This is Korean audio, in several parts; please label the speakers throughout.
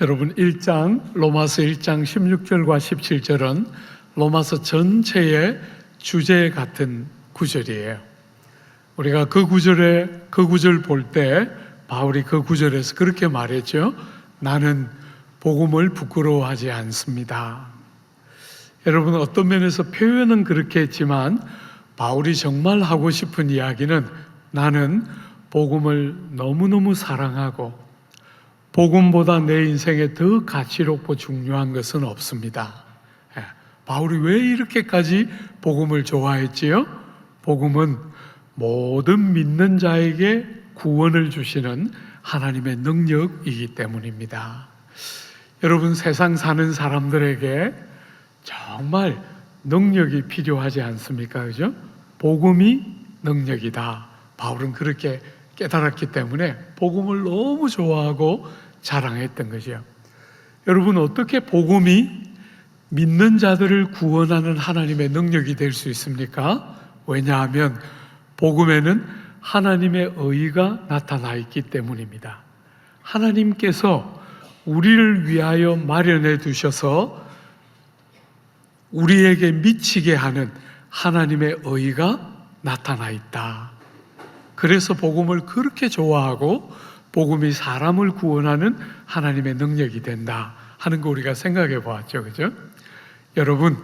Speaker 1: 여러분 로마서 1장 16절과 17절은 로마서 전체의 주제 같은 구절이에요. 우리가 그 구절 볼 때 바울이 그 구절에서 그렇게 말했죠. 나는 복음을 부끄러워하지 않습니다. 여러분, 어떤 면에서 표현은 그렇게 했지만 바울이 정말 하고 싶은 이야기는 나는 복음을 너무너무 사랑하고 복음보다 내 인생에 더 가치롭고 중요한 것은 없습니다. 바울이 왜 이렇게까지 복음을 좋아했지요? 복음은 모든 믿는 자에게 구원을 주시는 하나님의 능력이기 때문입니다. 여러분, 세상 사는 사람들에게 정말 능력이 필요하지 않습니까? 그죠? 복음이 능력이다. 바울은 그렇게 깨달았기 때문에 복음을 너무 좋아하고 자랑했던 거죠. 여러분, 어떻게 복음이 믿는 자들을 구원하는 하나님의 능력이 될 수 있습니까? 왜냐하면 복음에는 하나님의 의가 나타나 있기 때문입니다. 하나님께서 우리를 위하여 마련해 두셔서 우리에게 미치게 하는 하나님의 의가 나타나 있다. 그래서 복음을 그렇게 좋아하고 복음이 사람을 구원하는 하나님의 능력이 된다 하는 거 우리가 생각해 보았죠. 그죠? 여러분,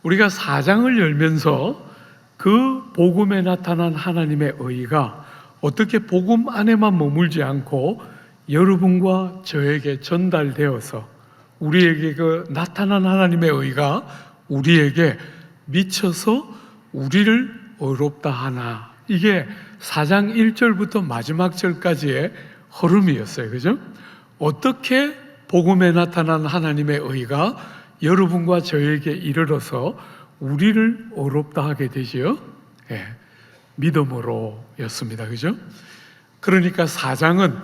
Speaker 1: 우리가 4장을 열면서 그 복음에 나타난 하나님의 의가 어떻게 복음 안에만 머물지 않고 여러분과 저에게 전달되어서 우리에게 그 나타난 하나님의 의가 우리에게 미쳐서 우리를 의롭다 하나, 이게 4장 1절부터 마지막 절까지의 흐름이었어요. 그죠? 어떻게 복음에 나타난 하나님의 의가 여러분과 저에게 이르러서 우리를 의롭다 하게 되지요? 믿음으로였습니다. 그죠? 그러니까 4장은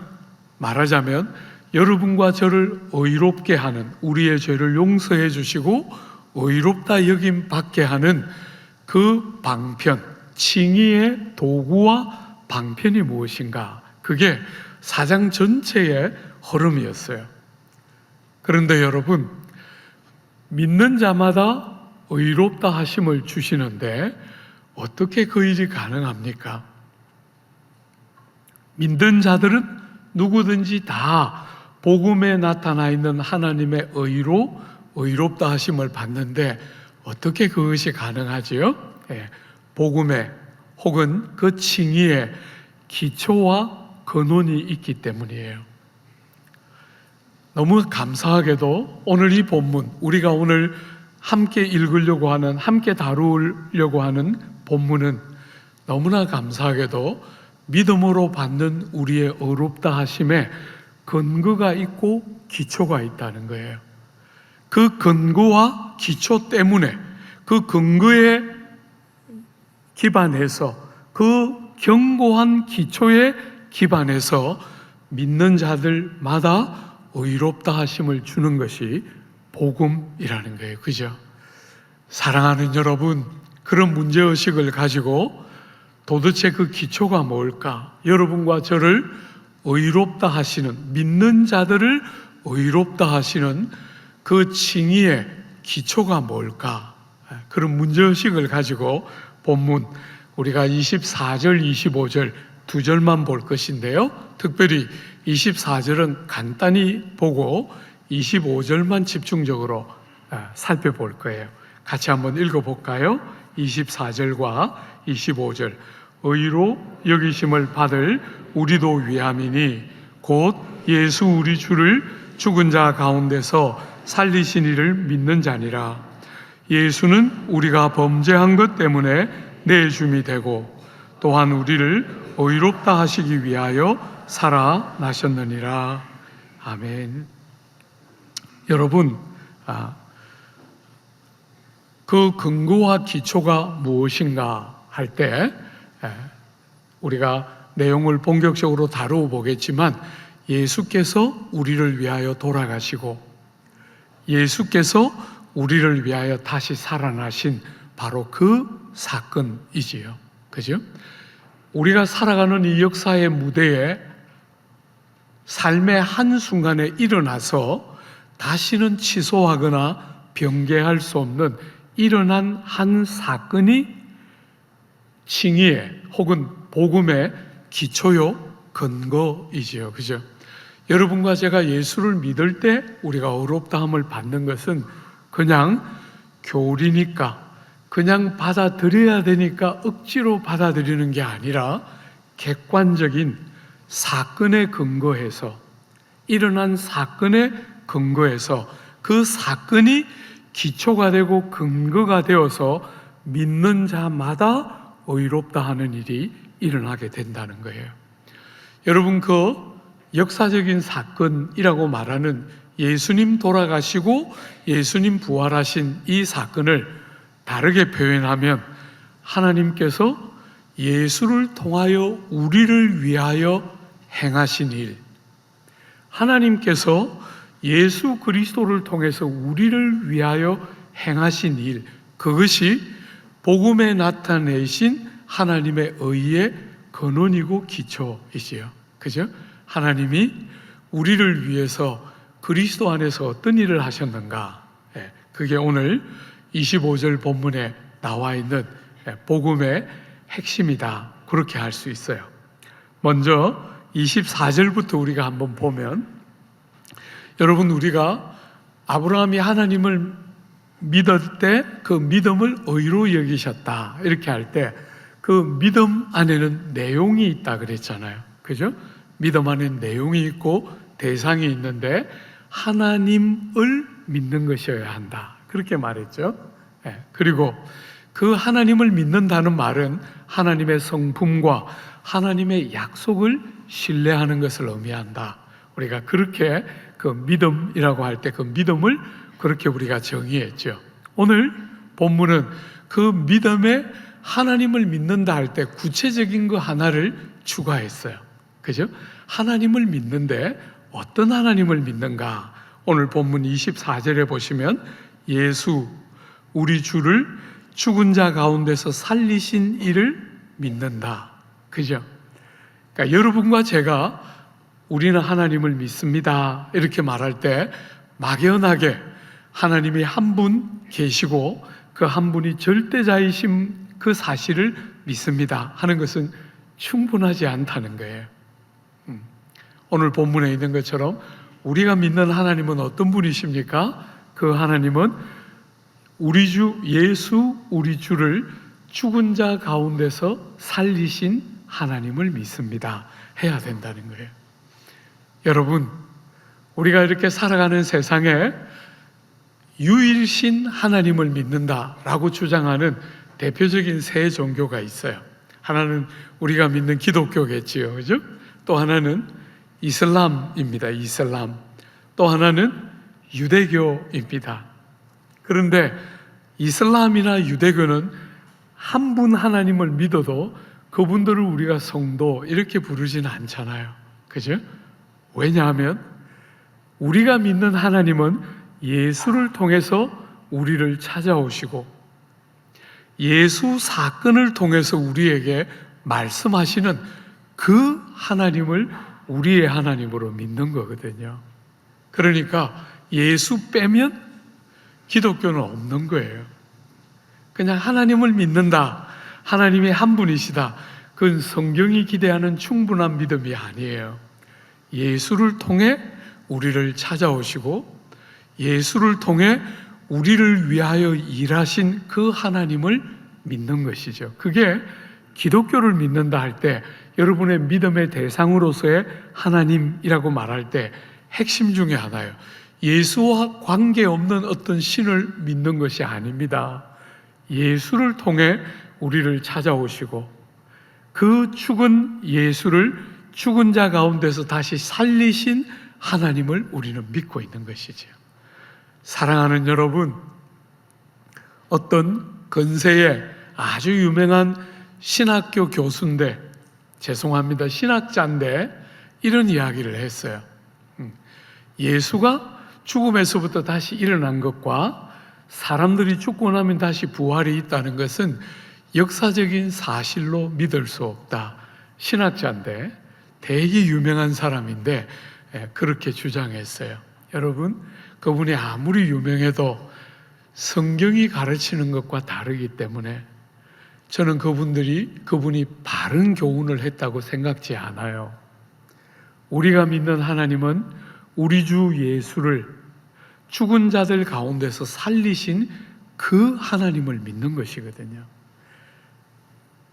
Speaker 1: 말하자면 여러분과 저를 의롭게 하는, 우리의 죄를 용서해 주시고 의롭다 여김 받게 하는 그 방편, 칭의의 도구와 방편이 무엇인가? 그게 4장 전체의 흐름이었어요. 그런데 여러분, 믿는 자마다 의롭다 하심을 주시는데 어떻게 그 일이 가능합니까? 믿는 자들은 누구든지 다 복음에 나타나 있는 하나님의 의로 의롭다 하심을 받는데 어떻게 그것이 가능하지요? 복음에 혹은 그 칭의에 기초와 근원이 있기 때문이에요. 너무 감사하게도 오늘 이 본문, 우리가 오늘 함께 읽으려고 하는, 함께 다루려고 하는 본문은 너무나 감사하게도 믿음으로 받는 우리의 의롭다 하심에 근거가 있고 기초가 있다는 거예요. 그 근거와 기초 때문에, 그 근거에 기반해서, 그 견고한 기초에 기반해서 믿는 자들마다 의롭다 하심을 주는 것이 복음이라는 거예요. 그죠? 사랑하는 여러분, 그런 문제의식을 가지고 도대체 그 기초가 뭘까? 여러분과 저를 의롭다 하시는, 믿는 자들을 의롭다 하시는 그 칭의의 기초가 뭘까? 그런 문제의식을 가지고 본문, 우리가 24절, 25절 두 절만 볼 것인데요. 특별히 24절은 간단히 보고 25절만 집중적으로 살펴볼 거예요. 같이 한번 읽어볼까요? 24절과 25절. 의로 여기심을 받을 우리도 위함이니 곧 예수 우리 주를 죽은 자 가운데서 살리신 이를 믿는 자니라. 예수는 우리가 범죄한 것 때문에 내줌이 되고 또한 우리를 의롭다 하시기 위하여 살아나셨느니라. 아멘. 여러분, 그 근거와 기초가 무엇인가 할 때 우리가 내용을 본격적으로 다루어 보겠지만 예수께서 우리를 위하여 돌아가시고 예수께서 우리를 위하여 다시 살아나신 바로 그 사건이지요. 그죠? 우리가 살아가는 이 역사의 무대에 삶의 한순간에 일어나서 다시는 취소하거나 변개할 수 없는 일어난 한 사건이 칭의의 혹은 복음의 기초요, 근거이지요. 그죠? 여러분과 제가 예수를 믿을 때 우리가 어렵다함을 받는 것은 그냥 교리니까, 그냥 받아들여야 되니까 억지로 받아들이는 게 아니라 객관적인 사건에 근거해서, 일어난 사건에 근거해서 그 사건이 기초가 되고 근거가 되어서 믿는 자마다 의롭다 하는 일이 일어나게 된다는 거예요. 여러분, 그 역사적인 사건이라고 말하는 예수님 돌아가시고 예수님 부활하신 이 사건을 다르게 표현하면 하나님께서 예수를 통하여 우리를 위하여 행하신 일, 하나님께서 예수 그리스도를 통해서 우리를 위하여 행하신 일, 그것이 복음에 나타내신 하나님의 의의 근원이고 기초이지요. 그죠? 하나님이 우리를 위해서 그리스도 안에서 어떤 일을 하셨는가? 그게 오늘 25절 본문에 나와 있는 복음의 핵심이다. 그렇게 할 수 있어요. 먼저 24절부터 우리가 한번 보면, 여러분, 우리가 아브라함이 하나님을 믿을 때 그 믿음을 의로 여기셨다 이렇게 할 때 그 믿음 안에는 내용이 있다 그랬잖아요. 그죠? 믿음 안에는 내용이 있고 대상이 있는데 하나님을 믿는 것이어야 한다 그렇게 말했죠. 그리고 그 하나님을 믿는다는 말은 하나님의 성품과 하나님의 약속을 신뢰하는 것을 의미한다. 우리가 그렇게 그 믿음이라고 할 때 그 믿음을 그렇게 우리가 정의했죠. 오늘 본문은 그 믿음에 하나님을 믿는다 할 때 구체적인 거 하나를 추가했어요. 그죠? 하나님을 믿는데 어떤 하나님을 믿는가? 오늘 본문 24절에 보시면 예수, 우리 주를 죽은 자 가운데서 살리신 이를 믿는다. 그죠? 그러니까 여러분과 제가 우리는 하나님을 믿습니다 이렇게 말할 때 막연하게 하나님이 한 분 계시고 그 한 분이 절대자이신 그 사실을 믿습니다 하는 것은 충분하지 않다는 거예요. 오늘 본문에 있는 것처럼 우리가 믿는 하나님은 어떤 분이십니까? 그 하나님은 우리 주 예수, 우리 주를 죽은 자 가운데서 살리신 하나님을 믿습니다 해야 된다는 거예요. 여러분, 우리가 이렇게 살아가는 세상에 유일신 하나님을 믿는다라고 주장하는 대표적인 세 종교가 있어요. 하나는 우리가 믿는 기독교겠지요, 그죠? 또 하나는 이슬람입니다. 이슬람. 또 하나는 유대교입니다. 그런데 이슬람이나 유대교는 한 분 하나님을 믿어도 그분들을 우리가 성도 이렇게 부르지는 않잖아요. 그죠? 왜냐하면 우리가 믿는 하나님은 예수를 통해서 우리를 찾아오시고 예수 사건을 통해서 우리에게 말씀하시는 그 하나님을 우리의 하나님으로 믿는 거거든요. 그러니까 예수 빼면 기독교는 없는 거예요. 그냥 하나님을 믿는다, 하나님이 한 분이시다, 그건 성경이 기대하는 충분한 믿음이 아니에요. 예수를 통해 우리를 찾아오시고 예수를 통해 우리를 위하여 일하신 그 하나님을 믿는 것이죠. 그게 기독교를 믿는다 할 때 여러분의 믿음의 대상으로서의 하나님이라고 말할 때 핵심 중에 하나예요. 예수와 관계없는 어떤 신을 믿는 것이 아닙니다. 예수를 통해 우리를 찾아오시고 그 죽은 예수를 죽은 자 가운데서 다시 살리신 하나님을 우리는 믿고 있는 것이죠. 사랑하는 여러분, 어떤 근세의 아주 유명한 신학교 교수인데, 죄송합니다, 신학자인데 이런 이야기를 했어요. 예수가 죽음에서부터 다시 일어난 것과 사람들이 죽고 나면 다시 부활이 있다는 것은 역사적인 사실로 믿을 수 없다. 신학자인데 되게 유명한 사람인데 그렇게 주장했어요. 여러분, 그분이 아무리 유명해도 성경이 가르치는 것과 다르기 때문에 저는 그분이 바른 교훈을 했다고 생각지 않아요. 우리가 믿는 하나님은 우리 주 예수를 죽은 자들 가운데서 살리신 그 하나님을 믿는 것이거든요.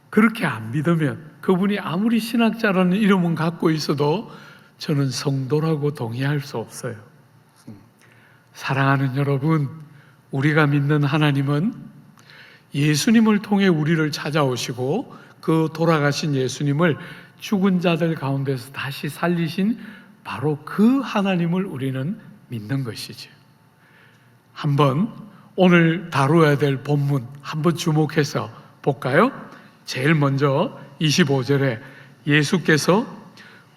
Speaker 1: 그렇게 안 믿으면 그분이 아무리 신학자라는 이름은 갖고 있어도 저는 성도라고 동의할 수 없어요. 사랑하는 여러분, 우리가 믿는 하나님은 예수님을 통해 우리를 찾아오시고 그 돌아가신 예수님을 죽은 자들 가운데서 다시 살리신 바로 그 하나님을 우리는 믿는 것이죠. 한번 오늘 다루어야 될 본문 한번 주목해서 볼까요? 제일 먼저 25절에 예수께서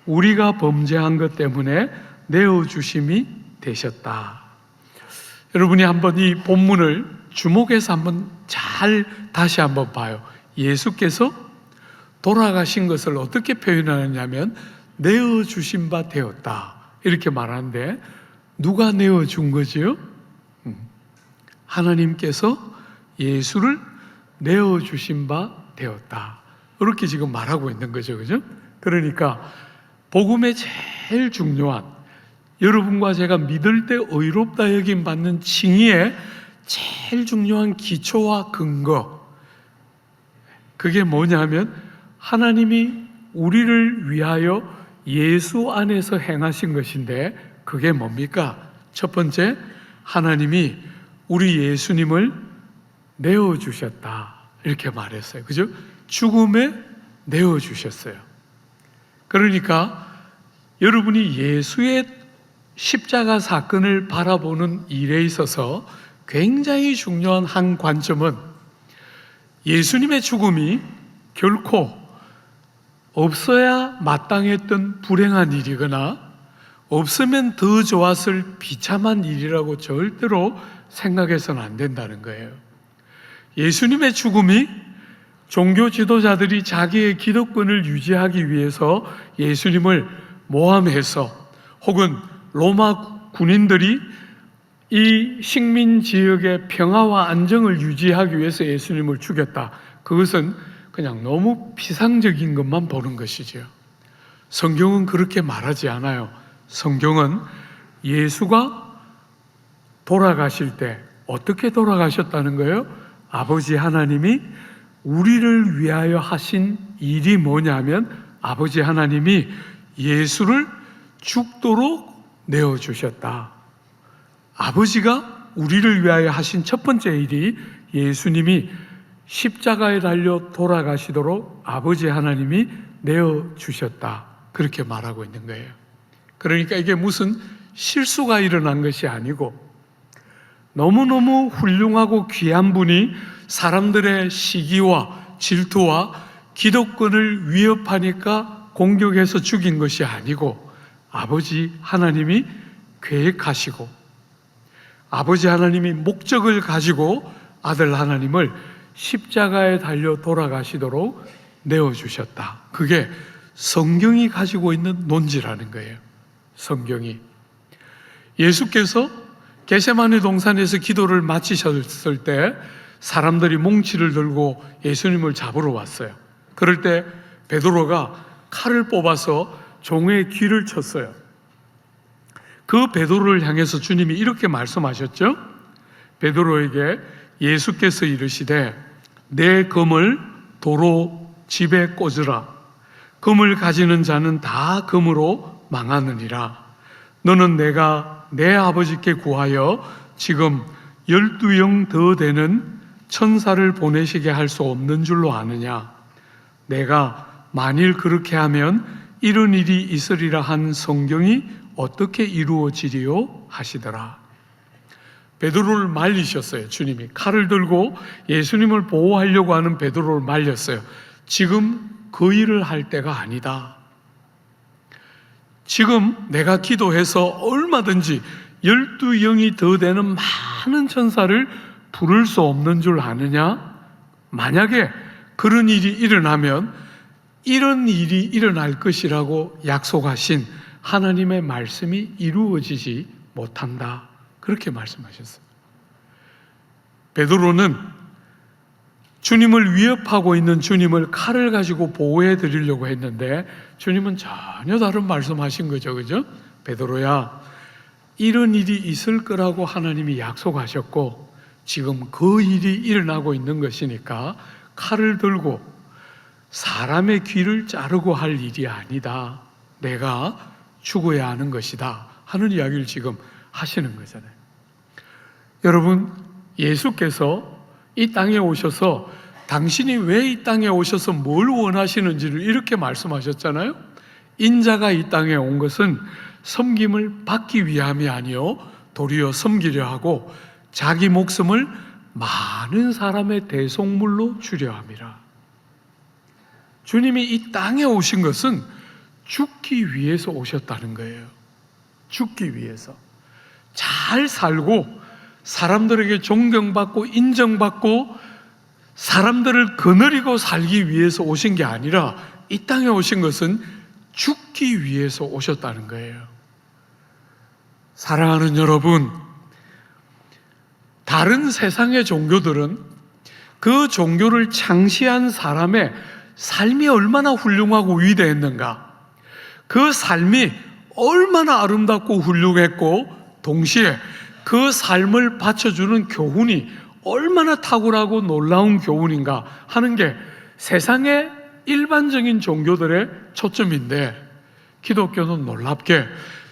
Speaker 1: 우리가 범죄한 것 때문에 내어주심이 되셨다. 여러분이 한번 이 본문을 주목해서 한번 잘 다시 한번 봐요. 예수께서 돌아가신 것을 어떻게 표현하느냐면 내어주신 바 되었다 이렇게 말하는데, 누가 내어준 거지요? 하나님께서 예수를 내어주신 바 되었다 이렇게 지금 말하고 있는 거죠. 그죠? 그러니까 복음의 제일 중요한, 여러분과 제가 믿을 때 의롭다 여김 받는 칭의의 제일 중요한 기초와 근거, 그게 뭐냐면 하나님이 우리를 위하여 예수 안에서 행하신 것인데, 그게 뭡니까? 첫 번째, 하나님이 우리 예수님을 내어주셨다 이렇게 말했어요. 그죠? 죽음에 내어주셨어요. 그러니까 여러분이 예수의 십자가 사건을 바라보는 일에 있어서 굉장히 중요한 한 관점은, 예수님의 죽음이 결코 없어야 마땅했던 불행한 일이거나 없으면 더 좋았을 비참한 일이라고 절대로 생각해서는 안 된다는 거예요. 예수님의 죽음이 종교 지도자들이 자기의 기득권을 유지하기 위해서 예수님을 모함해서, 혹은 로마 군인들이 이 식민 지역의 평화와 안정을 유지하기 위해서 예수님을 죽였다, 그것은 그냥 너무 피상적인 것만 보는 것이죠. 성경은 그렇게 말하지 않아요. 성경은 예수가 돌아가실 때 어떻게 돌아가셨다는 거예요? 아버지 하나님이 우리를 위하여 하신 일이 뭐냐면, 아버지 하나님이 예수를 죽도록 내어주셨다. 아버지가 우리를 위하여 하신 첫 번째 일이 예수님이 십자가에 달려 돌아가시도록 아버지 하나님이 내어주셨다, 그렇게 말하고 있는 거예요. 그러니까 이게 무슨 실수가 일어난 것이 아니고, 너무너무 훌륭하고 귀한 분이 사람들의 시기와 질투와 기득권을 위협하니까 공격해서 죽인 것이 아니고, 아버지 하나님이 계획하시고 아버지 하나님이 목적을 가지고 아들 하나님을 십자가에 달려 돌아가시도록 내어주셨다. 그게 성경이 가지고 있는 논지라는 거예요. 성경이. 예수께서 겟세마네 동산에서 기도를 마치셨을 때 사람들이 몽치를 들고 예수님을 잡으러 왔어요. 그럴 때 베드로가 칼을 뽑아서 종의 귀를 쳤어요. 그 베드로를 향해서 주님이 이렇게 말씀하셨죠. 베드로에게 예수께서 이르시되 내 금을 도로 집에 꽂으라. 금을 가지는 자는 다 금으로 망하느니라. 너는 내가 내 아버지께 구하여 지금 12영 더 되는 천사를 보내시게 할 수 없는 줄로 아느냐. 내가 만일 그렇게 하면 이런 일이 있으리라 한 성경이 어떻게 이루어지리요 하시더라. 베드로를 말리셨어요. 주님이 칼을 들고 예수님을 보호하려고 하는 베드로를 말렸어요. 지금 그 일을 할 때가 아니다. 지금 내가 기도해서 얼마든지 12영이 더 되는 많은 천사를 부를 수 없는 줄 아느냐? 만약에 그런 일이 일어나면 이런 일이 일어날 것이라고 약속하신 하나님의 말씀이 이루어지지 못한다. 그렇게 말씀하셨어요. 베드로는 주님을 위협하고 있는 주님을 칼을 가지고 보호해 드리려고 했는데 주님은 전혀 다른 말씀하신 거죠. 그죠? 베드로야, 이런 일이 있을 거라고 하나님이 약속하셨고 지금 그 일이 일어나고 있는 것이니까 칼을 들고 사람의 귀를 자르고 할 일이 아니다. 내가 죽어야 하는 것이다 하는 이야기를 지금 하시는 거잖아요. 여러분, 예수께서 이 땅에 오셔서 당신이 왜 이 땅에 오셔서 뭘 원하시는지를 이렇게 말씀하셨잖아요. 인자가 이 땅에 온 것은 섬김을 받기 위함이 아니요 도리어 섬기려 하고 자기 목숨을 많은 사람의 대속물로 주려 함이라. 주님이 이 땅에 오신 것은 죽기 위해서 오셨다는 거예요. 죽기 위해서. 잘 살고 사람들에게 존경받고 인정받고 사람들을 거느리고 살기 위해서 오신 게 아니라 이 땅에 오신 것은 죽기 위해서 오셨다는 거예요. 사랑하는 여러분, 다른 세상의 종교들은 그 종교를 창시한 사람의 삶이 얼마나 훌륭하고 위대했는가, 그 삶이 얼마나 아름답고 훌륭했고 동시에 그 삶을 바쳐주는 교훈이 얼마나 탁월하고 놀라운 교훈인가 하는 게 세상의 일반적인 종교들의 초점인데, 기독교는 놀랍게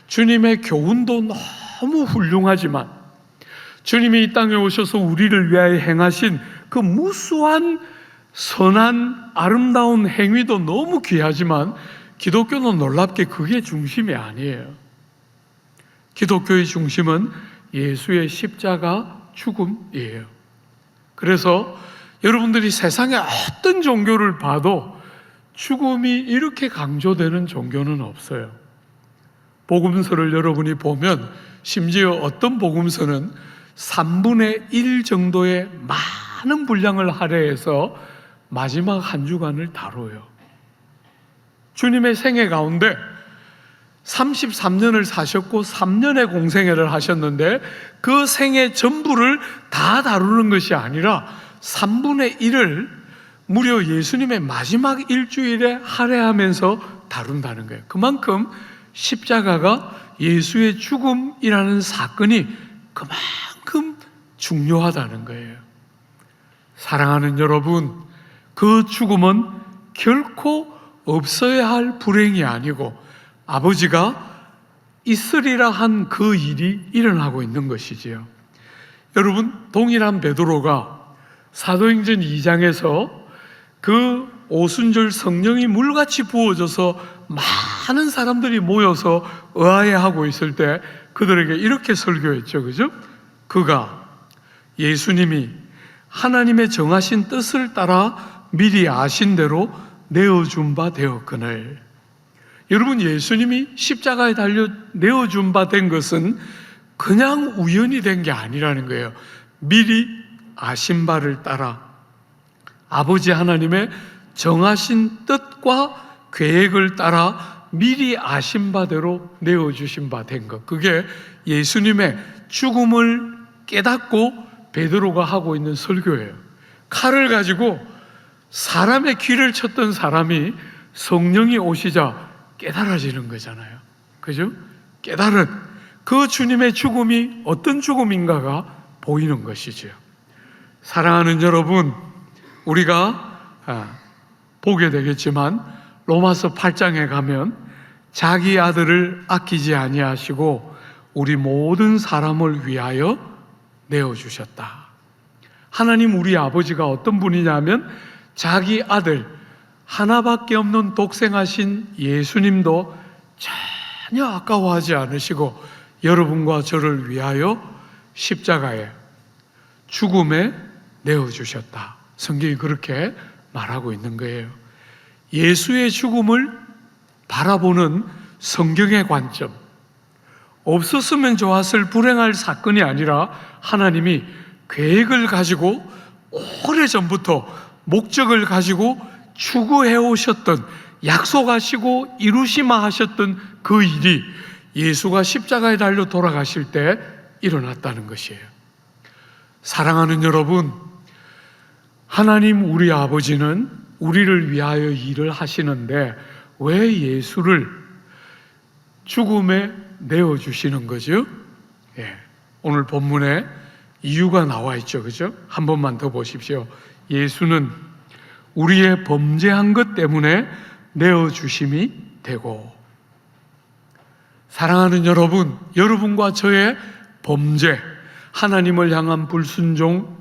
Speaker 1: 주님의 교훈도 너무 훌륭하지만 주님이 이 땅에 오셔서 우리를 위하여 행하신 그 무수한 선한 아름다운 행위도 너무 귀하지만 기독교는 놀랍게 그게 중심이 아니에요. 기독교의 중심은 예수의 십자가 죽음이에요. 그래서 여러분들이 세상의 어떤 종교를 봐도 죽음이 이렇게 강조되는 종교는 없어요. 복음서를 여러분이 보면 심지어 어떤 복음서는 3분의 1 정도의 많은 분량을 할애해서 마지막 한 주간을 다뤄요. 주님의 생애 가운데 33년을 사셨고 3년의 공생애를 하셨는데 그 생애 전부를 다 다루는 것이 아니라 3분의 1을 무려 예수님의 마지막 일주일에 할애하면서 다룬다는 거예요. 그만큼 십자가가 예수의 죽음이라는 사건이 그만큼 중요하다는 거예요. 사랑하는 여러분, 그 죽음은 결코 없어야 할 불행이 아니고 아버지가 있으리라 한 그 일이 일어나고 있는 것이지요. 여러분, 동일한 베드로가 사도행전 2장에서 그 오순절 성령이 물같이 부어져서 많은 사람들이 모여서 의아해하고 있을 때 그들에게 이렇게 설교했죠. 그죠? 그가 예수님이 하나님의 정하신 뜻을 따라 미리 아신 대로 내어준 바 되었거늘. 여러분, 예수님이 십자가에 달려 내어준 바 된 것은 그냥 우연히 된 게 아니라는 거예요. 미리 아신 바를 따라 아버지 하나님의 정하신 뜻과 계획을 따라 미리 아신 바대로 내어주신 바 된 것, 그게 예수님의 죽음을 깨닫고 베드로가 하고 있는 설교예요. 칼을 가지고 사람의 귀를 쳤던 사람이 성령이 오시자 깨달아지는 거잖아요. 그죠? 깨달은 그 주님의 죽음이 어떤 죽음인가가 보이는 것이죠. 사랑하는 여러분, 우리가 보게 되겠지만 로마서 8장에 가면 자기 아들을 아끼지 아니하시고 우리 모든 사람을 위하여 내어주셨다. 하나님 우리 아버지가 어떤 분이냐면 자기 아들 하나밖에 없는 독생하신 예수님도 전혀 아까워하지 않으시고 여러분과 저를 위하여 십자가에 죽음에 내어주셨다. 성경이 그렇게 말하고 있는 거예요. 예수의 죽음을 바라보는 성경의 관점, 없었으면 좋았을 불행할 사건이 아니라 하나님이 계획을 가지고 오래전부터 목적을 가지고 추구해 오셨던 약속하시고 이루시마 하셨던 그 일이 예수가 십자가에 달려 돌아가실 때 일어났다는 것이에요. 사랑하는 여러분, 하나님 우리 아버지는 우리를 위하여 일을 하시는데 왜 예수를 죽음에 내어주시는 거죠? 오늘 본문에 이유가 나와 있죠. 그죠? 한 번만 더 보십시오. 예수는 우리의 범죄한 것 때문에 내어주심이 되고, 사랑하는 여러분, 여러분과 저의 범죄, 하나님을 향한 불순종,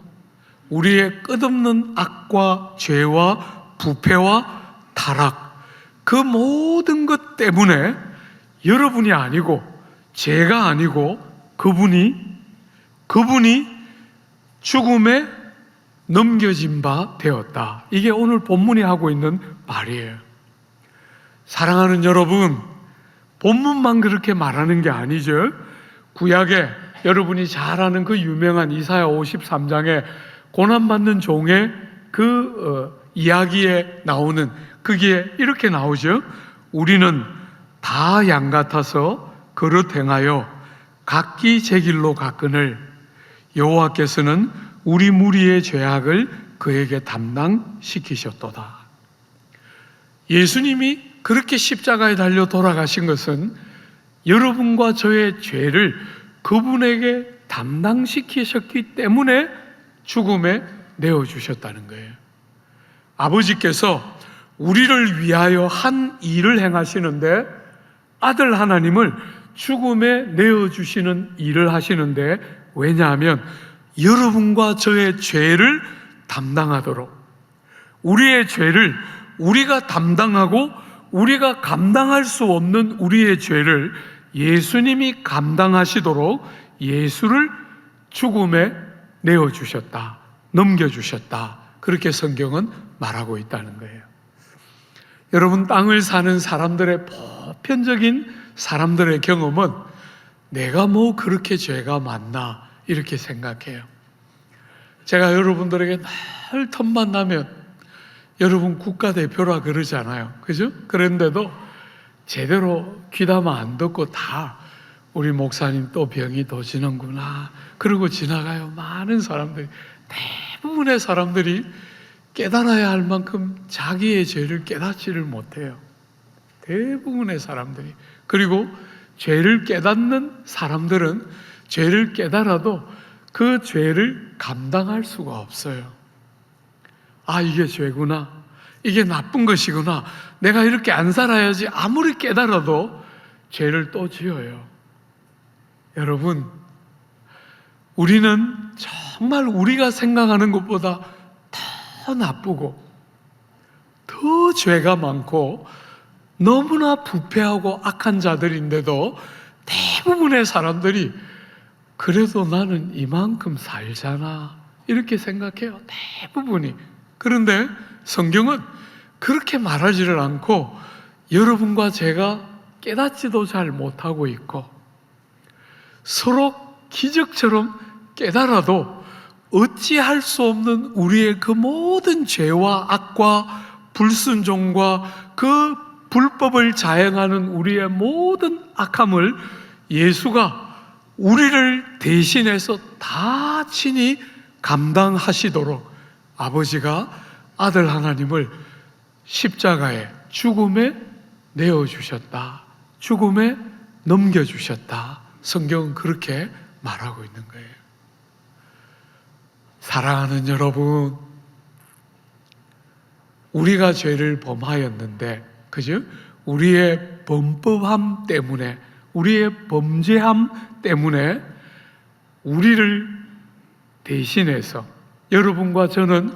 Speaker 1: 우리의 끝없는 악과 죄와 부패와 타락, 그 모든 것 때문에 여러분이 아니고 제가 아니고 그분이 죽음에 넘겨진 바 되었다. 이게 오늘 본문이 하고 있는 말이에요. 사랑하는 여러분, 본문만 그렇게 말하는 게 아니죠. 구약에 여러분이 잘 아는 그 유명한 이사야 53장에 고난받는 종의 이야기에 나오는 그게 이렇게 나오죠. 우리는 다 양 같아서 그릇 행하여 각기 제 길로 갔거늘 여호와께서는 우리 무리의 죄악을 그에게 담당시키셨도다. 예수님이 그렇게 십자가에 달려 돌아가신 것은 여러분과 저의 죄를 그분에게 담당시키셨기 때문에 죽음에 내어주셨다는 거예요. 아버지께서 우리를 위하여 한 일을 행하시는데, 아들 하나님을 죽음에 내어주시는 일을 하시는데, 왜냐하면 여러분과 저의 죄를 담당하도록, 우리의 죄를 우리가 담당하고 우리가 감당할 수 없는 우리의 죄를 예수님이 감당하시도록 예수를 죽음에 내어주셨다, 넘겨주셨다, 그렇게 성경은 말하고 있다는 거예요. 여러분, 땅을 사는 사람들의 보편적인 사람들의 경험은 내가 뭐 그렇게 죄가 많나 이렇게 생각해요. 제가 여러분들에게 늘 틈만 나면 여러분 국가대표라 그러잖아요. 그죠? 그런데도 제대로 귀담아 안 듣고 다 우리 목사님 또 병이 도지는구나 그러고 지나가요. 많은 사람들이, 대부분의 사람들이 깨달아야 할 만큼 자기의 죄를 깨닫지를 못해요. 대부분의 사람들이. 그리고 죄를 깨닫는 사람들은 죄를 깨달아도 그 죄를 감당할 수가 없어요. 아, 이게 죄구나, 이게 나쁜 것이구나, 내가 이렇게 안 살아야지, 아무리 깨달아도 죄를 또 지어요. 여러분, 우리는 정말 우리가 생각하는 것보다 더 나쁘고 더 죄가 많고 너무나 부패하고 악한 자들인데도 대부분의 사람들이 그래도 나는 이만큼 살잖아 이렇게 생각해요. 대부분이. 그런데 성경은 그렇게 말하지를 않고 여러분과 제가 깨닫지도 잘 못하고 있고 서로 기적처럼 깨달아도 어찌할 수 없는 우리의 그 모든 죄와 악과 불순종과 그 불법을 자행하는 우리의 모든 악함을 예수가 우리를 대신해서 다 친히 감당하시도록 아버지가 아들 하나님을 십자가에 죽음에 내어주셨다, 죽음에 넘겨주셨다. 성경은 그렇게 말하고 있는 거예요. 사랑하는 여러분, 우리가 죄를 범하였는데, 그죠? 우리의 범법함 때문에, 우리의 범죄함 때문에 우리를 대신해서 여러분과 저는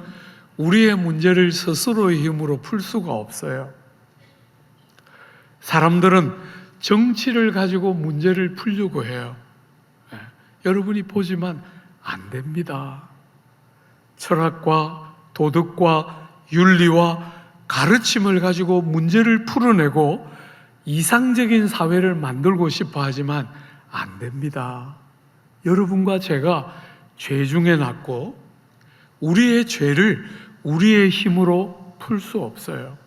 Speaker 1: 우리의 문제를 스스로의 힘으로 풀 수가 없어요. 사람들은 정치를 가지고 문제를 풀려고 해요. 여러분이 보지만 안 됩니다. 철학과 도덕과 윤리와 가르침을 가지고 문제를 풀어내고 이상적인 사회를 만들고 싶어 하지만 안 됩니다. 여러분과 제가 죄 중에 났고 우리의 죄를 우리의 힘으로 풀 수 없어요.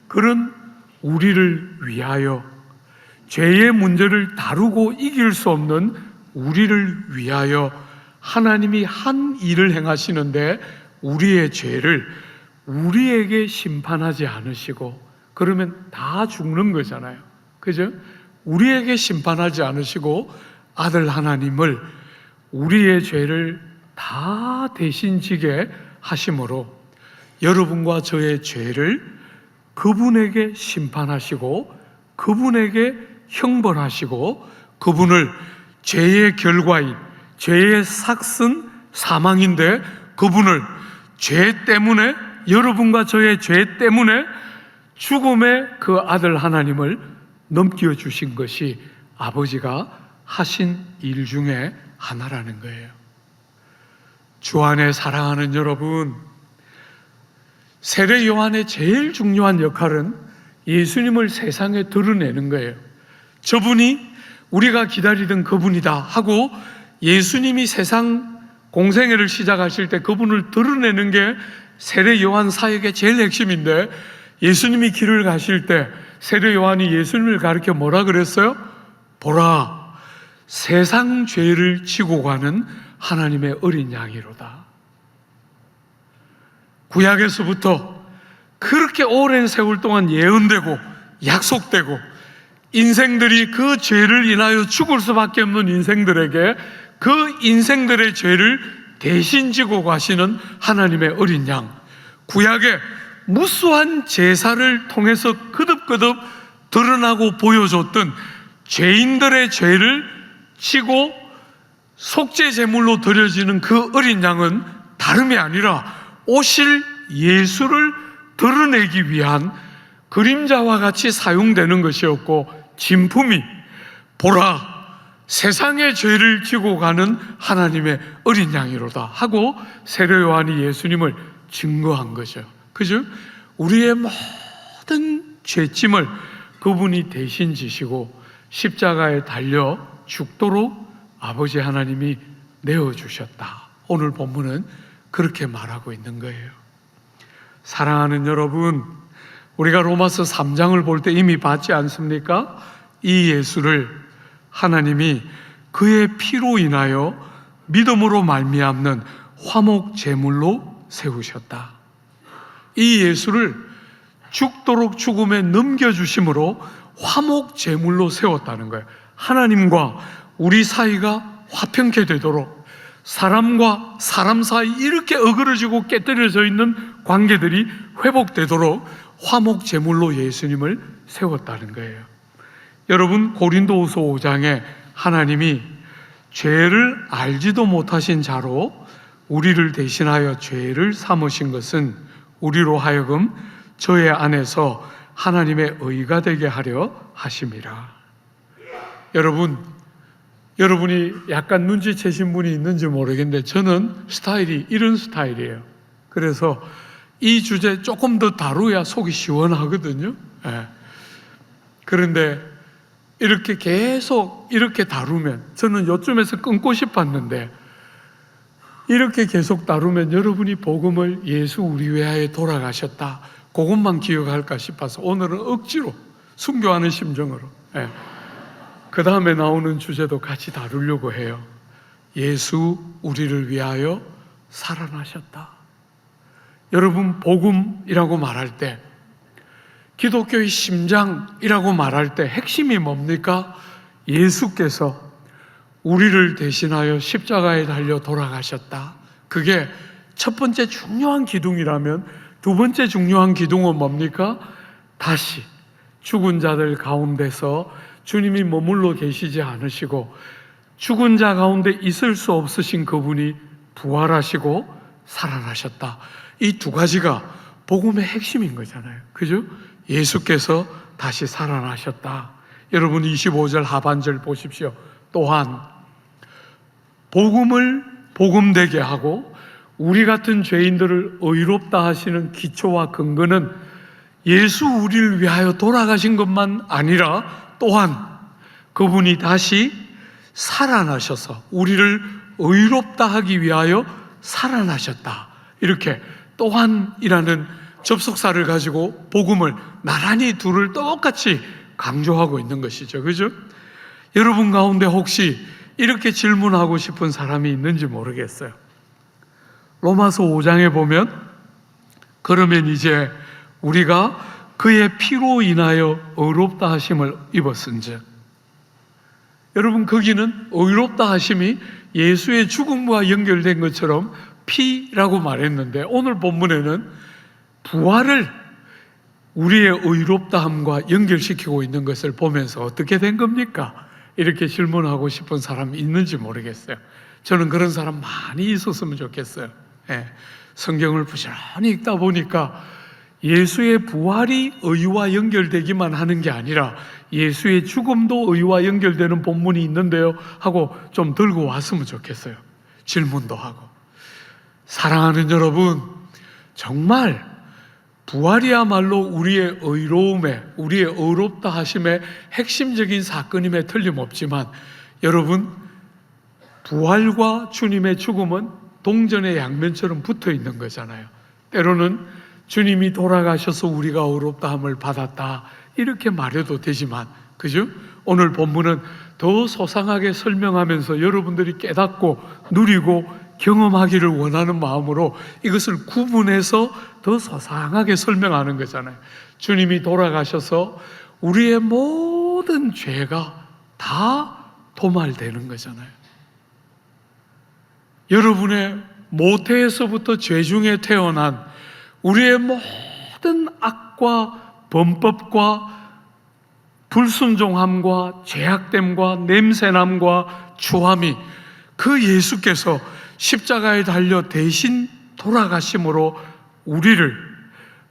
Speaker 1: 그런 우리를 위하여, 죄의 문제를 다루고 이길 수 없는 우리를 위하여 하나님이 한 일을 행하시는데, 우리의 죄를 우리에게 심판하지 않으시고, 그러면 다 죽는 거잖아요. 그죠? 우리에게 심판하지 않으시고 아들 하나님을 우리의 죄를 다 대신 지게 하심으로 여러분과 저의 죄를 그분에게 심판하시고 그분에게 형벌하시고, 그분을 죄의 결과인, 죄의 삭슨 사망인데 그분을 죄 때문에, 여러분과 저의 죄 때문에 죽음의 그 아들 하나님을 넘겨주신 것이 아버지가 하신 일 중에 하나라는 거예요. 주 안에 사랑하는 여러분, 세례 요한의 제일 중요한 역할은 예수님을 세상에 드러내는 거예요. 저분이 우리가 기다리던 그분이다 하고 예수님이 세상 공생애를 시작하실 때 그분을 드러내는 게 세례 요한 사역의 제일 핵심인데, 예수님이 길을 가실 때 세례 요한이 예수님을 가르쳐 뭐라 그랬어요? 보라, 세상 죄를 지고 가는 하나님의 어린 양이로다. 구약에서부터 그렇게 오랜 세월 동안 예언되고 약속되고 인생들이 그 죄를 인하여 죽을 수밖에 없는 인생들에게 그 인생들의 죄를 대신 지고 가시는 하나님의 어린 양, 구약의 무수한 제사를 통해서 거듭거듭 드러나고 보여줬던 죄인들의 죄를 지고 속죄 제물로 드려지는 그 어린 양은 다름이 아니라 오실 예수를 드러내기 위한 그림자와 같이 사용되는 것이었고, 진품이 보라, 세상의 죄를 지고 가는 하나님의 어린 양이로다 하고 세례 요한이 예수님을 증거한 거죠. 그죠? 우리의 모든 죄짐을 그분이 대신 지시고 십자가에 달려 죽도록 아버지 하나님이 내어주셨다. 오늘 본문은 그렇게 말하고 있는 거예요. 사랑하는 여러분, 우리가 로마서 3장을 볼 때 이미 봤지 않습니까? 이 예수를 하나님이 그의 피로 인하여 믿음으로 말미암는 화목 제물로 세우셨다. 이 예수를 죽도록 죽음에 넘겨주심으로 화목 제물로 세웠다는 거예요. 하나님과 우리 사이가 화평케 되도록, 사람과 사람 사이 이렇게 어그러지고 깨뜨려져 있는 관계들이 회복되도록 화목 제물로 예수님을 세웠다는 거예요. 여러분, 고린도후서 5장에 하나님이 죄를 알지도 못하신 자로 우리를 대신하여 죄를 삼으신 것은 우리로 하여금 저의 안에서 하나님의 의가 되게 하려 하심이라. 여러분이 약간 눈치채신 분이 있는지 모르겠는데 저는 스타일이 이런 스타일이에요. 그래서 이 주제 조금 더 다루어야 속이 시원하거든요. 예. 그런데 이렇게 계속 이렇게 다루면, 저는 요쯤에서 끊고 싶었는데 이렇게 계속 다루면 여러분이 복음을 예수 우리 위하여 돌아가셨다, 그것만 기억할까 싶어서 오늘은 억지로 순교하는 심정으로, 그 다음에 나오는 주제도 같이 다루려고 해요. 예수 우리를 위하여 살아나셨다. 여러분, 복음이라고 말할 때, 기독교의 심장이라고 말할 때 핵심이 뭡니까? 예수께서 우리를 대신하여 십자가에 달려 돌아가셨다. 그게 첫 번째 중요한 기둥이라면, 두 번째 중요한 기둥은 뭡니까? 다시 죽은 자들 가운데서 주님이 머물러 계시지 않으시고 죽은 자 가운데 있을 수 없으신 그분이 부활하시고 살아나셨다. 이 두 가지가 복음의 핵심인 거잖아요. 그죠? 예수께서 다시 살아나셨다. 여러분, 25절 하반절 보십시오. 또한 복음을 복음되게 하고 우리 같은 죄인들을 의롭다 하시는 기초와 근거는 예수 우리를 위하여 돌아가신 것만 아니라 또한 그분이 다시 살아나셔서 우리를 의롭다 하기 위하여 살아나셨다. 이렇게 또한이라는 접속사를 가지고 복음을 나란히 둘을 똑같이 강조하고 있는 것이죠. 그죠? 여러분 가운데 혹시 이렇게 질문하고 싶은 사람이 있는지 모르겠어요. 로마서 5장에 보면 그러면 이제 우리가 그의 피로 인하여 의롭다 하심을 입었은즉, 여러분 거기는 의롭다 하심이 예수의 죽음과 연결된 것처럼 피라고 말했는데, 오늘 본문에는 부활을 우리의 의롭다함과 연결시키고 있는 것을 보면서 어떻게 된 겁니까? 이렇게 질문하고 싶은 사람이 있는지 모르겠어요. 저는 그런 사람 많이 있었으면 좋겠어요. 성경을 부지런히 읽다 보니까 예수의 부활이 의와 연결되기만 하는 게 아니라 예수의 죽음도 의와 연결되는 본문이 있는데요 하고 좀 들고 왔으면 좋겠어요. 질문도 하고. 사랑하는 여러분, 정말 부활이야말로 우리의 의로움에, 우리의 의롭다 하심의 핵심적인 사건임에 틀림없지만, 여러분, 부활과 주님의 죽음은 동전의 양면처럼 붙어 있는 거잖아요. 때로는 주님이 돌아가셔서 우리가 의롭다함을 받았다 이렇게 말해도 되지만, 그죠? 오늘 본문은 더 소상하게 설명하면서 여러분들이 깨닫고 누리고 경험하기를 원하는 마음으로 이것을 구분해서 더 소상하게 설명하는 거잖아요. 주님이 돌아가셔서 우리의 모든 죄가 다 도말되는 거잖아요. 여러분의 모태에서부터 죄 중에 태어난 우리의 모든 악과 범법과 불순종함과 죄악됨과 냄새남과 추함이 그 예수께서 십자가에 달려 대신 돌아가심으로 우리를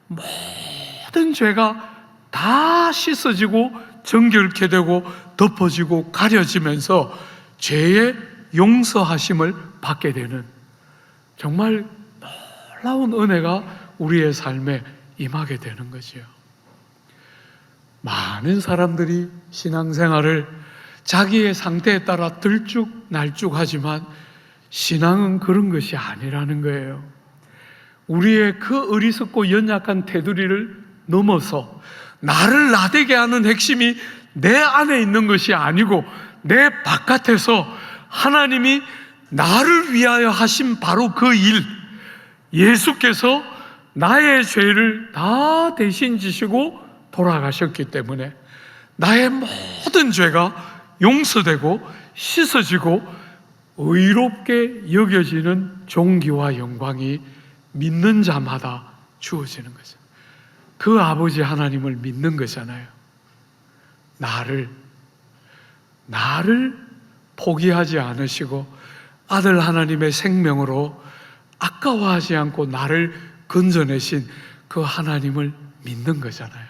Speaker 1: 모든 죄가 다 씻어지고 정결케 되고 덮어지고 가려지면서 죄의 용서하심을 받게 되는 정말 놀라운 은혜가 우리의 삶에 임하게 되는 거지요. 많은 사람들이 신앙생활을 자기의 상태에 따라 들쭉날쭉하지만 신앙은 그런 것이 아니라는 거예요. 우리의 그 어리석고 연약한 테두리를 넘어서 나를 나되게 하는 핵심이 내 안에 있는 것이 아니고 내 바깥에서 하나님이 나를 위하여 하신 바로 그 일, 예수께서 나의 죄를 다 대신 지시고 돌아가셨기 때문에 나의 모든 죄가 용서되고 씻어지고 의롭게 여겨지는 존귀와 영광이 믿는 자마다 주어지는 거죠. 그 아버지 하나님을 믿는 거잖아요. 나를 포기하지 않으시고 아들 하나님의 생명으로 아까워하지 않고 나를 건져내신 그 하나님을 믿는 거잖아요.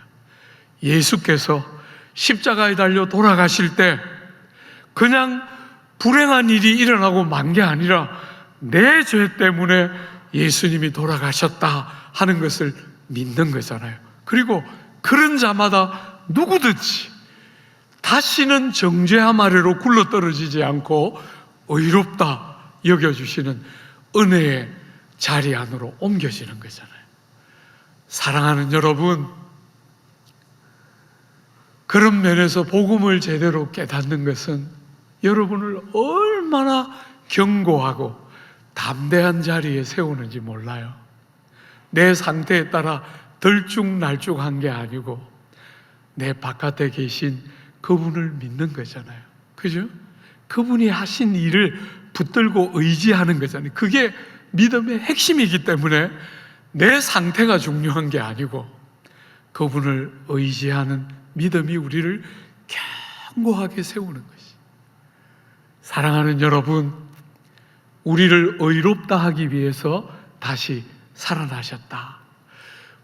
Speaker 1: 예수께서 십자가에 달려 돌아가실 때 그냥 불행한 일이 일어나고 만 게 아니라 내 죄 때문에 예수님이 돌아가셨다 하는 것을 믿는 거잖아요. 그리고 그런 자마다 누구든지 다시는 정죄함 아래로 굴러떨어지지 않고 의롭다 여겨주시는 은혜의 자리 안으로 옮겨지는 거잖아요. 사랑하는 여러분, 그런 면에서 복음을 제대로 깨닫는 것은 여러분을 얼마나 견고하고 담대한 자리에 세우는지 몰라요. 내 상태에 따라 들쭉날쭉한 게 아니고 내 바깥에 계신 그분을 믿는 거잖아요. 그죠? 그분이 하신 일을 붙들고 의지하는 거잖아요. 그게 믿음의 핵심이기 때문에 내 상태가 중요한 게 아니고 그분을 의지하는 믿음이 우리를 견고하게 세우는 것이. 사랑하는 여러분, 우리를 의롭다 하기 위해서 다시 살아나셨다.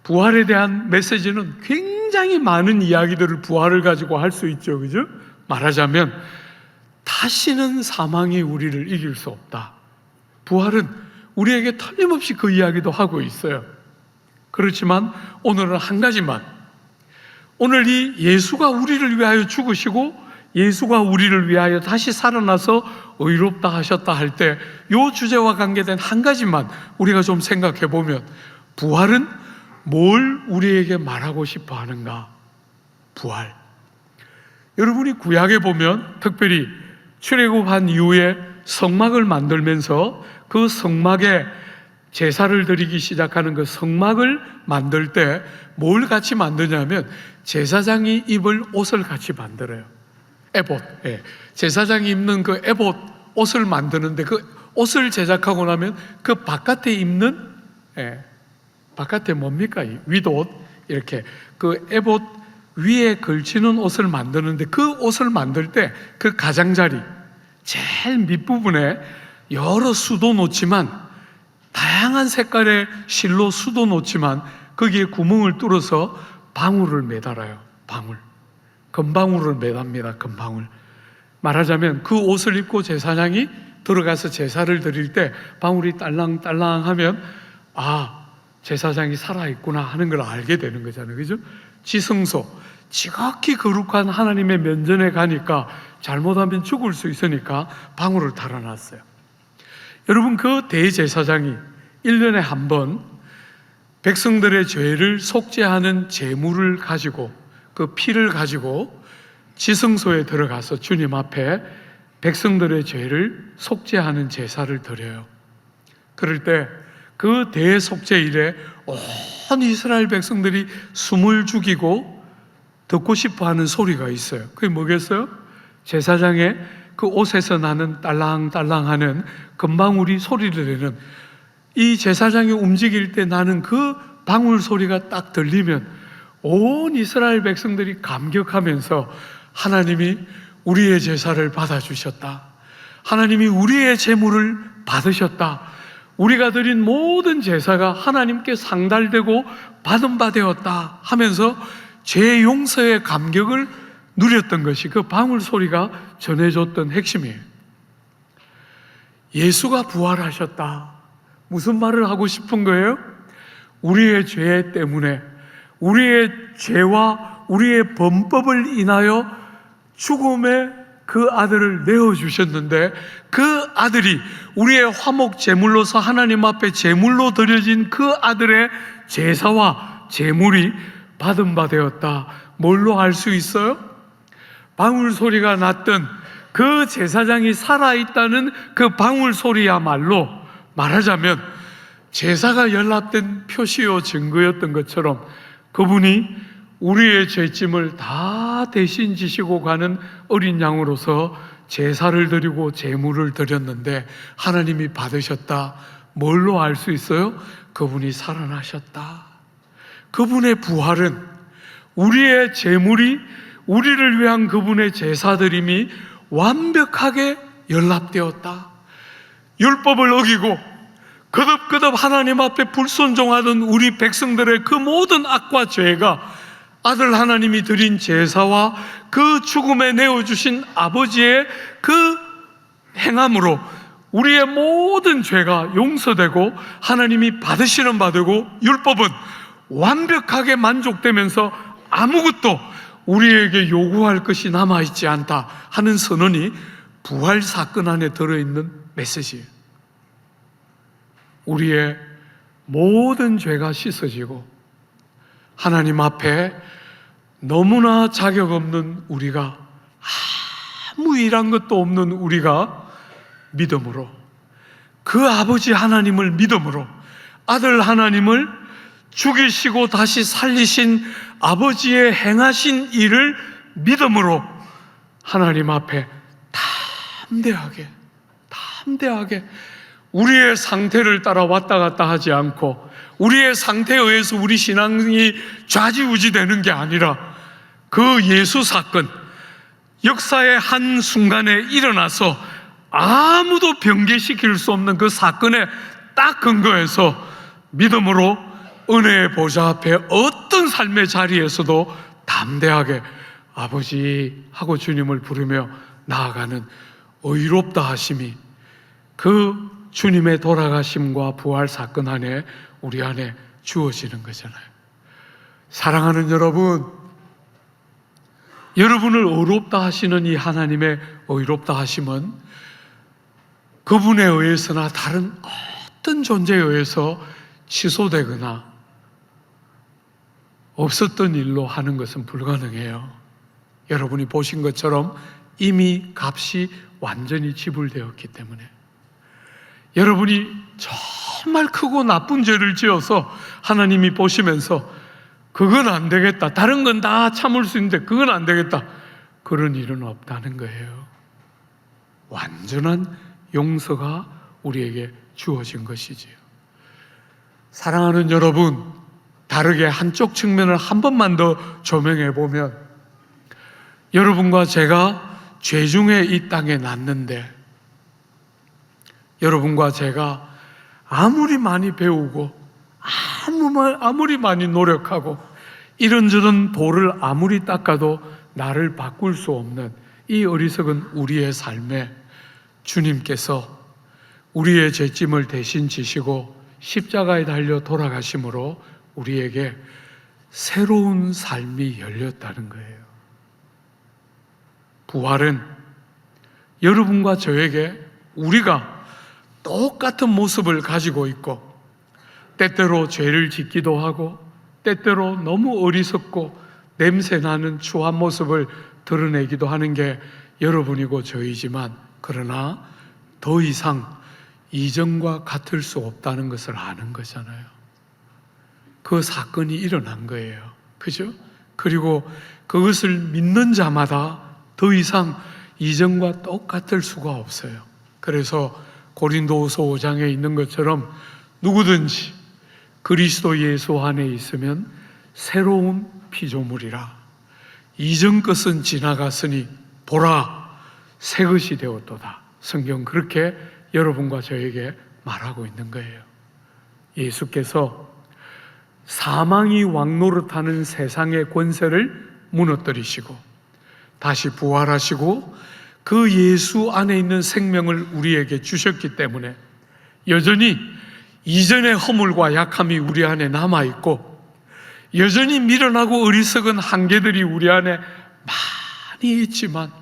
Speaker 1: 부활에 대한 메시지는 굉장히 많은 이야기들을 부활을 가지고 할 수 있죠. 그죠? 말하자면 다시는 사망이 우리를 이길 수 없다. 부활은 우리에게 틀림없이 그 이야기도 하고 있어요. 그렇지만 오늘은 한 가지만, 오늘 이 예수가 우리를 위하여 죽으시고 예수가 우리를 위하여 다시 살아나서 의롭다 하셨다 할 때 이 주제와 관계된 한 가지만 우리가 좀 생각해 보면, 부활은 뭘 우리에게 말하고 싶어 하는가? 부활. 여러분이 구약에 보면 특별히 출애굽한 이후에 성막을 만들면서 그 성막에 제사를 드리기 시작하는 그 성막을 만들 때 뭘 같이 만드냐면 제사장이 입을 옷을 같이 만들어요. 에봇. 제사장이 입는 그 에봇 옷을 만드는데 그 옷을 제작하고 나면 그 바깥에 입는 바깥에 뭡니까? 윗옷 이렇게 그 에봇 위에 걸치는 옷을 만드는데 그 옷을 만들 때 그 가장자리 제일 밑부분에 여러 수도 놓지만 다양한 색깔의 실로 수도 놓지만 거기에 구멍을 뚫어서 방울을 매달아요. 방울. 금방울을 매답니다. 금방울. 말하자면 그 옷을 입고 제사장이 들어가서 제사를 드릴 때 방울이 딸랑딸랑 하면 제사장이 살아있구나 하는 걸 알게 되는 거잖아요. 그죠? 지성소. 지극히 거룩한 하나님의 면전에 가니까 잘못하면 죽을 수 있으니까 방울을 달아놨어요. 여러분, 그 대제사장이 1년에 한 번 백성들의 죄를 속죄하는 제물을 가지고 그 피를 가지고 지성소에 들어가서 주님 앞에 백성들의 죄를 속죄하는 제사를 드려요. 그럴 때 그 대속죄일에 온 이스라엘 백성들이 숨을 죽이고 듣고 싶어하는 소리가 있어요. 그게 뭐겠어요? 제사장의 그 옷에서 나는 딸랑딸랑하는 금방울이 소리를 내는 이 제사장이 움직일 때 나는 그 방울 소리가 딱 들리면 온 이스라엘 백성들이 감격하면서 하나님이 우리의 제사를 받아주셨다. 하나님이 우리의 제물을 받으셨다. 우리가 드린 모든 제사가 하나님께 상달되고 받은 바 되었다 하면서 죄 용서의 감격을 누렸던 것이 그 방울 소리가 전해줬던 핵심이에요. 예수가 부활하셨다. 무슨 말을 하고 싶은 거예요? 우리의 죄 때문에 우리의 죄와 우리의 범법을 인하여 죽음의 그 아들을 내어주셨는데 그 아들이 우리의 화목 제물로서 하나님 앞에 제물로 드려진 그 아들의 제사와 제물이 받은 바 되었다. 뭘로 알 수 있어요? 방울 소리가 났던 그 제사장이 살아있다는 그 방울 소리야말로 말하자면 제사가 연락된 표시요 증거였던 것처럼 그분이 우리의 죄짐을 다 대신 지시고 가는 어린 양으로서 제사를 드리고 제물을 드렸는데 하나님이 받으셨다. 뭘로 알 수 있어요? 그분이 살아나셨다. 그분의 부활은 우리의 제물이 우리를 위한 그분의 제사드림이 완벽하게 연락되었다. 율법을 어기고 거듭거듭 하나님 앞에 불순종하던 우리 백성들의 그 모든 악과 죄가 아들 하나님이 드린 제사와 그 죽음에 내어주신 아버지의 그 행함으로 우리의 모든 죄가 용서되고 하나님이 받으시는 바 되고 율법은 완벽하게 만족되면서 아무것도 우리에게 요구할 것이 남아있지 않다 하는 선언이 부활 사건 안에 들어있는 메시지예요. 우리의 모든 죄가 씻어지고 하나님 앞에 너무나 자격 없는 우리가, 아무 일한 것도 없는 우리가 믿음으로, 그 아버지 하나님을 믿음으로, 아들 하나님을 죽이시고 다시 살리신 아버지의 행하신 일을 믿음으로 하나님 앞에 담대하게 우리의 상태를 따라 왔다 갔다 하지 않고 우리의 상태에 의해서 우리 신앙이 좌지우지되는 게 아니라 그 예수 사건, 역사의 한 순간에 일어나서 아무도 변개시킬 수 없는 그 사건에 딱 근거해서 믿음으로 은혜의 보좌 앞에 어떤 삶의 자리에서도 담대하게 아버지 하고 주님을 부르며 나아가는 의롭다 하심이 그 주님의 돌아가심과 부활 사건 안에 우리 안에 주어지는 거잖아요. 사랑하는 여러분, 여러분을 의롭다 하시는 이 하나님의 의롭다 하심은 그분에 의해서나 다른 어떤 존재에 의해서 취소되거나 없었던 일로 하는 것은 불가능해요. 여러분이 보신 것처럼 이미 값이 완전히 지불되었기 때문에, 여러분이 정말 크고 나쁜 죄를 지어서 하나님이 보시면서 그건 안 되겠다, 다른 건 다 참을 수 있는데 그건 안 되겠다, 그런 일은 없다는 거예요. 완전한 용서가 우리에게 주어진 것이지요. 사랑하는 여러분, 다르게 한쪽 측면을 한 번만 더 조명해 보면, 여러분과 제가 죄 중에 이 땅에 났는데, 여러분과 제가 아무리 많이 배우고 아무리 많이 노력하고 이런저런 돌을 아무리 닦아도 나를 바꿀 수 없는 이 어리석은 우리의 삶에 주님께서 우리의 죄짐을 대신 지시고 십자가에 달려 돌아가심으로 우리에게 새로운 삶이 열렸다는 거예요. 부활은 여러분과 저에게 우리가 똑같은 모습을 가지고 있고, 때때로 죄를 짓기도 하고 때때로 너무 어리석고 냄새나는 추한 모습을 드러내기도 하는 게 여러분이고 저이지만, 그러나 더 이상 이전과 같을 수 없다는 것을 아는 거잖아요. 그 사건이 일어난 거예요. 그죠? 그리고 그것을 믿는 자마다 더 이상 이전과 똑같을 수가 없어요. 그래서 고린도후서 5장에 있는 것처럼 누구든지 그리스도 예수 안에 있으면 새로운 피조물이라, 이전 것은 지나갔으니 보라 새 것이 되었도다. 성경 그렇게 여러분과 저에게 말하고 있는 거예요. 예수께서 사망이 왕노릇하는 세상의 권세를 무너뜨리시고 다시 부활하시고 그 예수 안에 있는 생명을 우리에게 주셨기 때문에 여전히 이전의 허물과 약함이 우리 안에 남아있고, 여전히 미련하고 어리석은 한계들이 우리 안에 많이 있지만,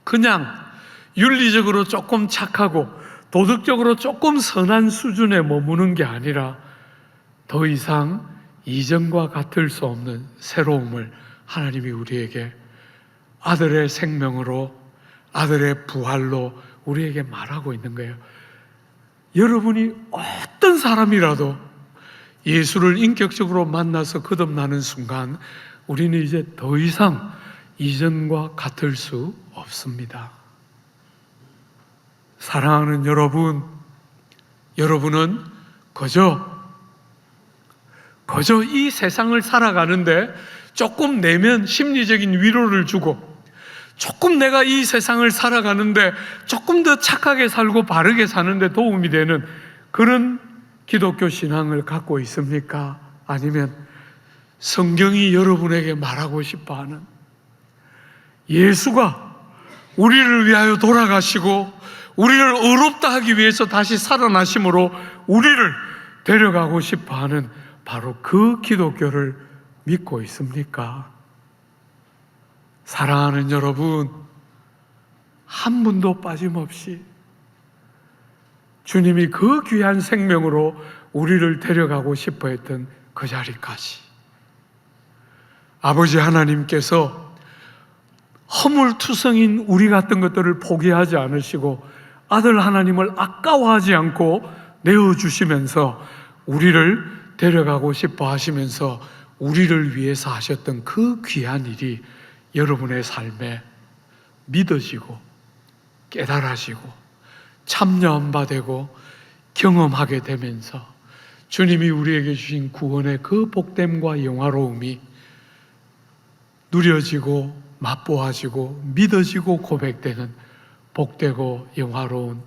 Speaker 1: 그냥 윤리적으로 조금 착하고 도덕적으로 조금 선한 수준에 머무는 게 아니라 더 이상 이전과 같을 수 없는 새로움을 하나님이 우리에게 아들의 생명으로, 아들의 부활로 우리에게 말하고 있는 거예요. 여러분이 어떤 사람이라도 예수를 인격적으로 만나서 거듭나는 순간 우리는 이제 더 이상 이전과 같을 수 없습니다. 사랑하는 여러분, 여러분은 그저 이 세상을 살아가는데 조금 내면 심리적인 위로를 주고, 조금 내가 이 세상을 살아가는데 조금 더 착하게 살고 바르게 사는데 도움이 되는 그런 기독교 신앙을 갖고 있습니까? 아니면 성경이 여러분에게 말하고 싶어하는 예수가 우리를 위하여 돌아가시고 우리를 의롭다 하기 위해서 다시 살아나심으로 우리를 데려가고 싶어하는 바로 그 기독교를 믿고 있습니까? 사랑하는 여러분, 한 분도 빠짐없이 주님이 그 귀한 생명으로 우리를 데려가고 싶어 했던 그 자리까지 아버지 하나님께서 허물투성인 우리 같은 것들을 포기하지 않으시고 아들 하나님을 아까워하지 않고 내어주시면서 우리를 데려가고 싶어 하시면서 우리를 위해서 하셨던 그 귀한 일이 여러분의 삶에 믿어지고 깨달아지고 참여한 바 되고 경험하게 되면서 주님이 우리에게 주신 구원의 그 복됨과 영화로움이 누려지고 맛보아지고 믿어지고 고백되는 복되고 영화로운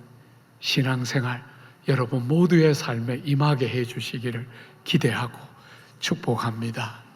Speaker 1: 신앙생활 여러분 모두의 삶에 임하게 해 주시기를 기대하고 축복합니다.